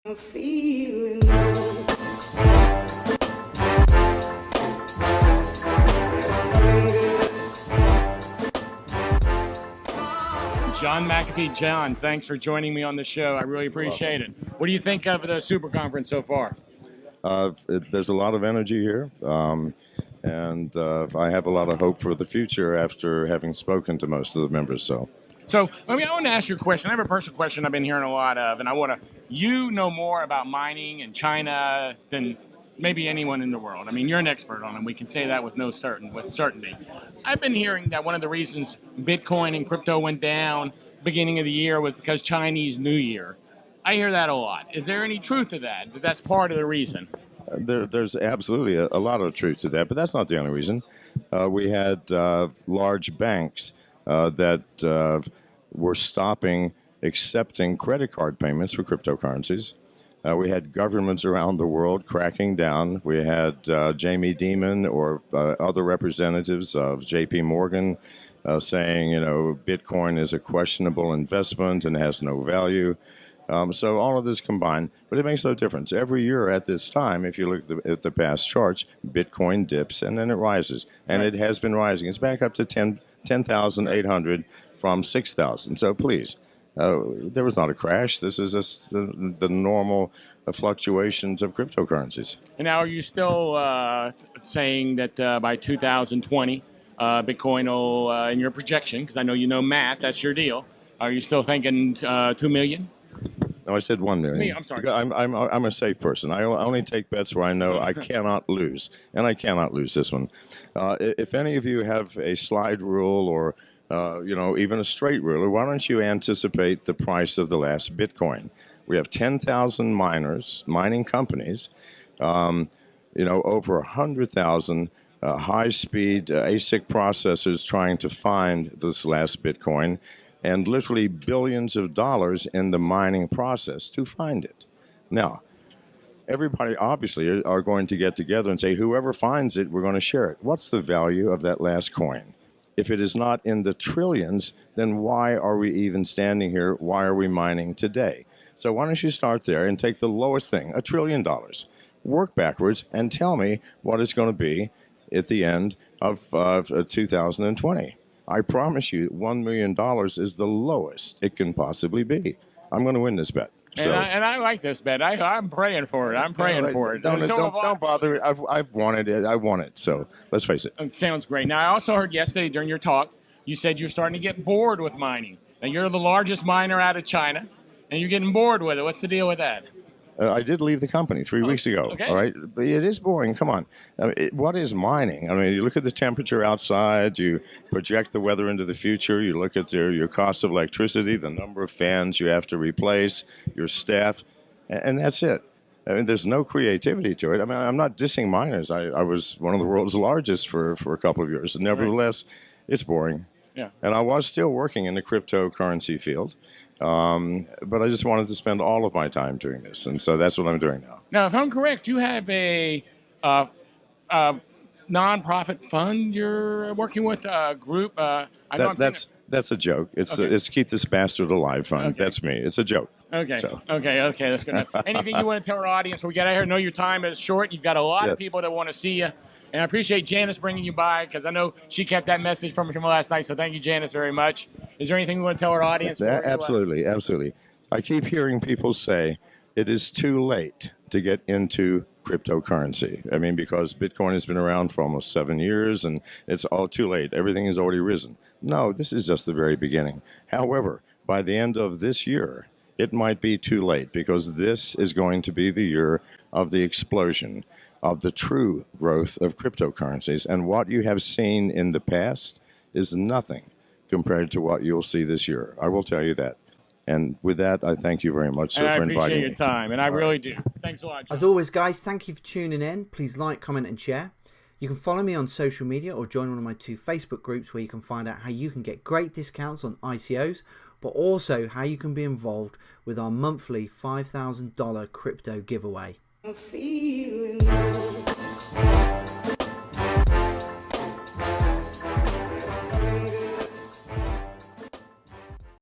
I'm feeling good. John McAfee. John, thanks for joining me on the show. I really appreciate it. What do you think of the Super Conference so far? There's a lot of energy here, and I have a lot of hope for the future after having spoken to most of the members. So, I want to ask you a question. I have a personal question I've been hearing a lot of, and you know more about mining in China than maybe anyone in the world. I mean, you're an expert on it. We can say that with certainty. I've been hearing that one of the reasons Bitcoin and crypto went down beginning of the year was because Chinese New Year. I hear that a lot. Is there any truth to that? That's part of the reason. There's absolutely a lot of truth to that, but that's not the only reason. We had large banks that were stopping accepting credit card payments for cryptocurrencies. We had governments around the world cracking down. We had Jamie Dimon or other representatives of J.P. Morgan saying, Bitcoin is a questionable investment and has no value. So all of this combined, but it makes no difference. Every year at this time, if you look at the past charts, Bitcoin dips and then it rises. And it has been rising. It's back up to 10,800 from 6,000. So please, there was not a crash. This is just the normal fluctuations of cryptocurrencies. And now are you still saying that by 2020, Bitcoin will, in your projection, because I know you know math, that's your deal, are you still thinking 2 million? No, I said 1 million. I'm sorry. I'm a safe person. I only take bets where I know I cannot lose, and I cannot lose this one. If any of you have a slide rule or even a straight ruler, why don't you anticipate the price of the last Bitcoin? We have 10,000 mining companies, over 100,000 high-speed ASIC processors trying to find this last Bitcoin, and literally billions of dollars in the mining process to find it. Now, everybody obviously are going to get together and say, whoever finds it, we're going to share it. What's the value of that last coin? If it is not in the trillions, then why are we even standing here? Why are we mining today? So why don't you start there and take the lowest thing, $1 trillion, work backwards, and tell me what it's going to be at the end of 2020. I promise you, $1 million is the lowest it can possibly be. I'm going to win this bet. So, and I like this bet. I'm praying for it. I'm praying for it. Don't bother. I've wanted it. I want it. So let's face it. It sounds great. Now, I also heard yesterday during your talk, you said you're starting to get bored with mining. Now, you're the largest miner out of China, and you're getting bored with it. What's the deal with that? I did leave the company 3 weeks ago. Okay. All right, but it is boring. Come on, what is mining? I mean, you look at the temperature outside. You project the weather into the future. You look at your cost of electricity, the number of fans you have to replace, your staff, and that's it. I mean, there's no creativity to it. I mean, I'm not dissing miners. I was one of the world's largest for a couple of years. Nevertheless, it's boring. Yeah. And I was still working in the cryptocurrency field. But I just wanted to spend all of my time doing this, and so that's what I'm doing now. Now, if I'm correct, you have a nonprofit fund you're working with, a group. That's a joke. It's Keep This Bastard Alive Fund. Okay. That's me. It's a joke. Okay. So. Okay. That's good. Anything you want to tell our audience? We got out here. I know your time is short. You've got a lot of people that want to see you. And I appreciate Janice bringing you by because I know she kept that message from last night. So thank you, Janice, very much. Is there anything you want to tell our audience? Absolutely. I keep hearing people say it is too late to get into cryptocurrency. I mean, because Bitcoin has been around for almost 7 years and it's all too late. Everything has already risen. No, this is just the very beginning. However, by the end of this year, it might be too late because this is going to be the year of the explosion of the true growth of cryptocurrencies. And what you have seen in the past is nothing compared to what you'll see this year. I will tell you that. And with that, I thank you very much, sir, for inviting me. I appreciate your time, and I really do. Thanks a lot, John. As always, guys, thank you for tuning in. Please like, comment, and share. You can follow me on social media or join one of my 2 Facebook groups where you can find out how you can get great discounts on ICOs, but also how you can be involved with our monthly $5,000 crypto giveaway. I'm feeling good.